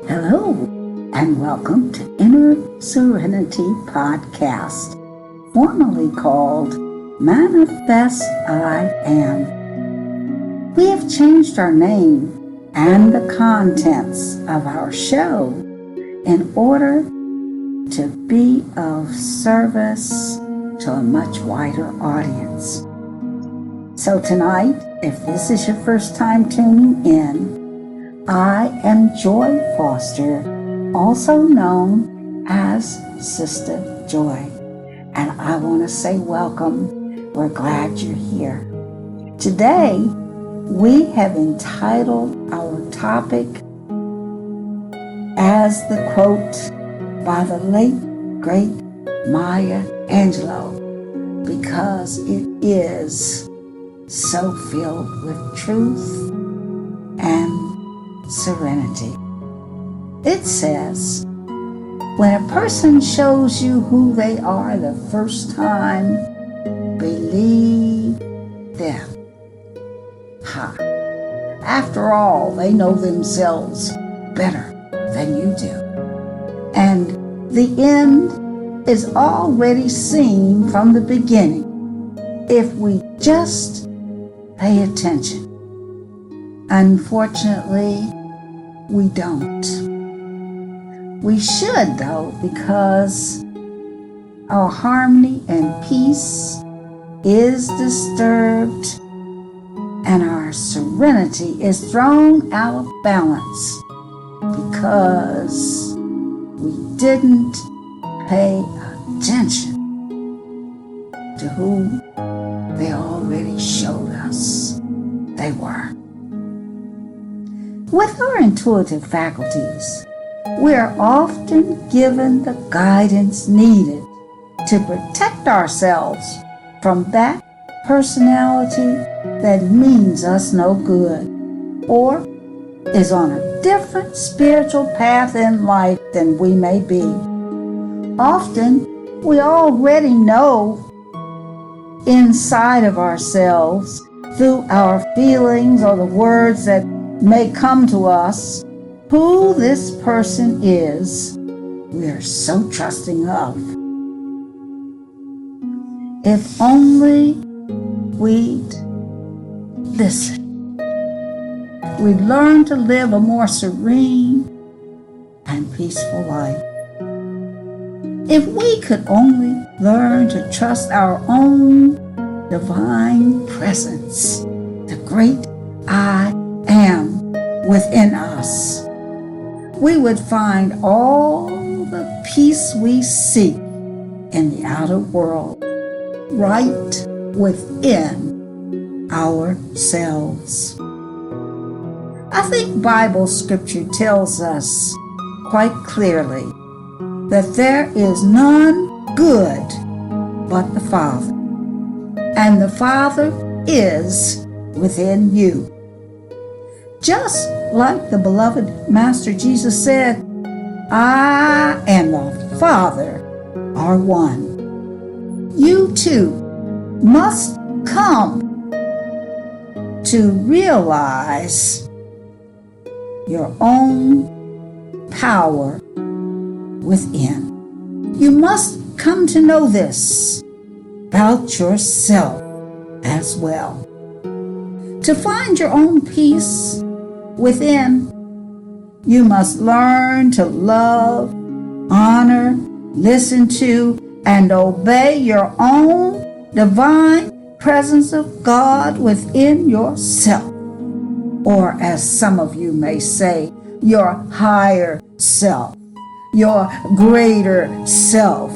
Hello, and welcome to Inner Serenity Podcast, formerly called Manifest I Am. We have changed our name and the contents of our show in order to be of service to a much wider audience. So tonight, if this is your first time tuning in, I am JoyFoster, also known as Sista Joy, and I want to say welcome. We're glad you're here. Today, we have entitled our topic as the quote by the late, great Maya Angelou, because it is so filled with truth and serenity. It says, when a person shows you who they are the first time, believe them. After all, they know themselves better than you do. And the end is already seen from the beginning if we just pay attention. Unfortunately, we don't. We should, though, because our harmony and peace is disturbed and our serenity is thrown out of balance because we didn't pay attention to who they already showed us they were. With our intuitive faculties, we are often given the guidance needed to protect ourselves from that personality that means us no good or is on a different spiritual path in life than we may be. Often, we already know inside of ourselves through our feelings or the words that may come to us who this person is we are so trusting of. If only we'd listen, we'd learn to live a more serene and peaceful life. If we could only learn to trust our own divine presence, the great I am within us, we would find all the peace we seek in the outer world right within ourselves. I think Bible scripture tells us quite clearly that there is none good but the Father, and the Father is within you. Just like the beloved Master Jesus said, I and the Father are one. You too must come to realize your own power within. You must come to know this about yourself as well. To find your own peace within, you must learn to love, honor, listen to, and obey your own divine presence of God within yourself. Or as some of you may say, your higher self, your greater self.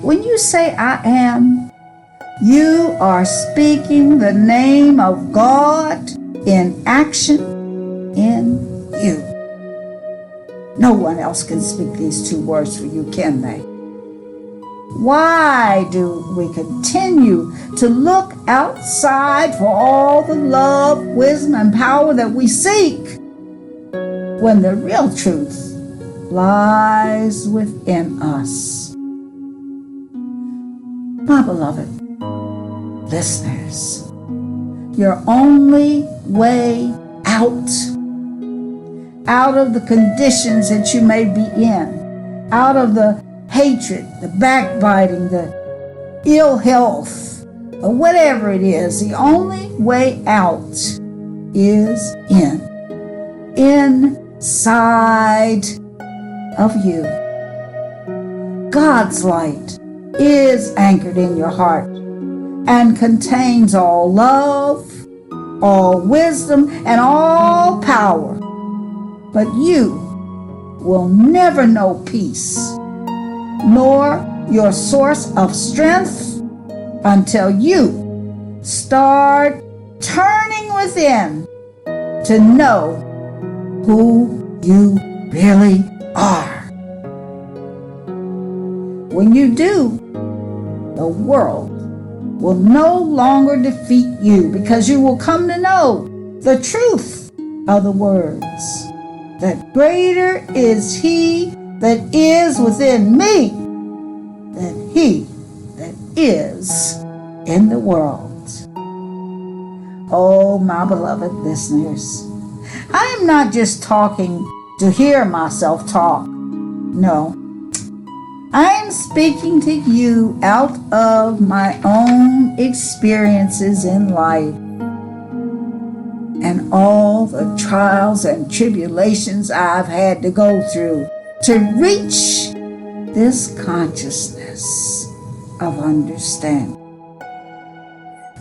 When you say I am, you are speaking the name of God in action in you. No one else can speak these two words for you, can they? Why do we continue to look outside for all the love, wisdom, and power that we seek when the real truth lies within us? My beloved listeners, your only way out out of the conditions that you may be in, out of the hatred, the backbiting, the ill health, or whatever it is. The only way out is inside of you. God's light is anchored in your heart and contains all love, all wisdom, and all power. But you will never know peace, nor your source of strength, until you start turning within to know who you really are. When you do, the world will no longer defeat you, because you will come to know the truth of the words, that greater is he that is within me than he that is in the world. Oh, my beloved listeners, I am not just talking to hear myself talk. No, I am speaking to you out of my own experiences in life and all the trials and tribulations I've had to go through to reach this consciousness of understanding.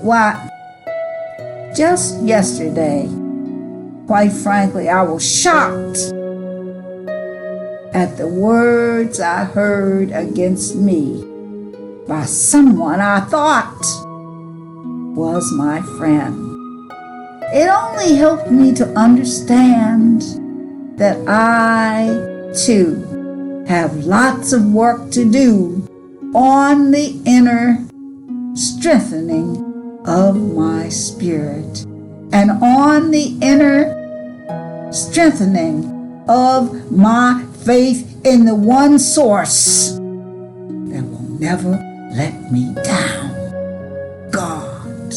Why, just yesterday, quite frankly, I was shocked at the words I heard against me by someone I thought was my friend. It only helped me to understand that I, too, have lots of work to do on the inner strengthening of my spirit and on the inner strengthening of my faith in the one source that will never let me down. God,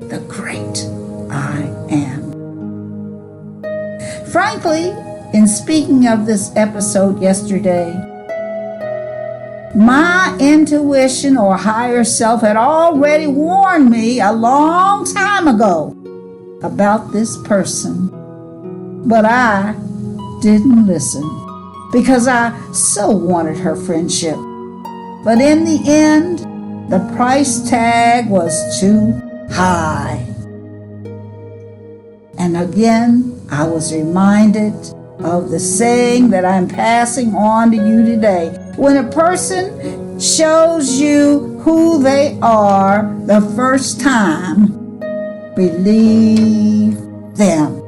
the great I am. Frankly, in speaking of this episode yesterday, my intuition or higher self had already warned me a long time ago about this person, but I didn't listen because I so wanted her friendship. But in the end, the price tag was too high. And again, I was reminded of the saying that I'm passing on to you today. When a person shows you who they are the first time, believe them.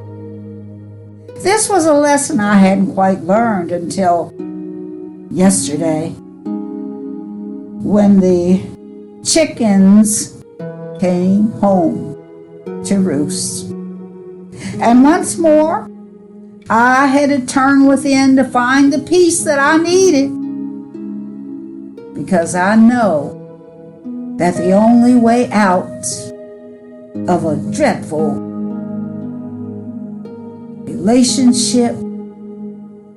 This was a lesson I hadn't quite learned until yesterday, when the chickens came home to roost. And once more, I had to turn within to find the peace that I needed, because I know that the only way out of a dreadful relationship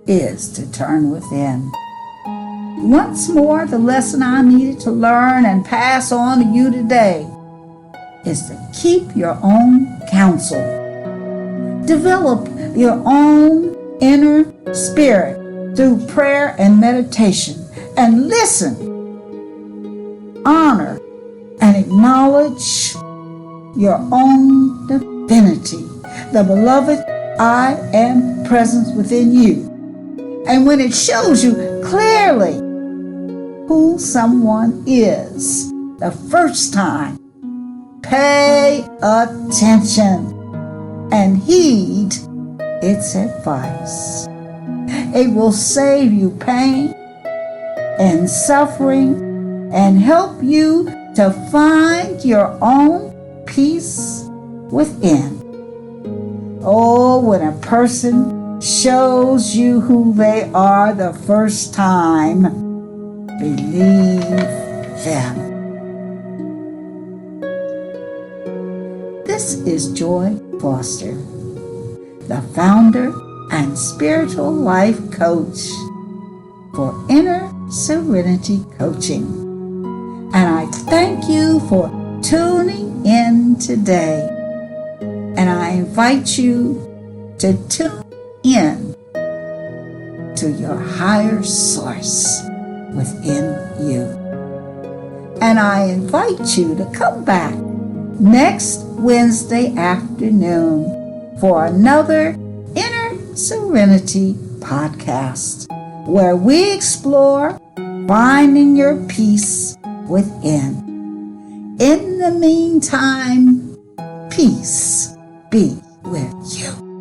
is to turn within. Once more, the lesson I needed to learn and pass on to you today is to keep your own counsel. Develop your own inner spirit through prayer and meditation, and listen, honor, and acknowledge your own divinity, the beloved I am present within you. And when it shows you clearly who someone is the first time, pay attention and heed its advice. It will save you pain and suffering and help you to find your own peace within. Oh, when a person shows you who they are the first time, believe them. This is Joy Foster, the founder and spiritual life coach for Inner Serenity Coaching. And I thank you for tuning in today. And I invite you to tune in to your higher source within you. And I invite you to come back next Wednesday afternoon for another Inner Serenity podcast, where we explore finding your peace within. In the meantime, peace be with you.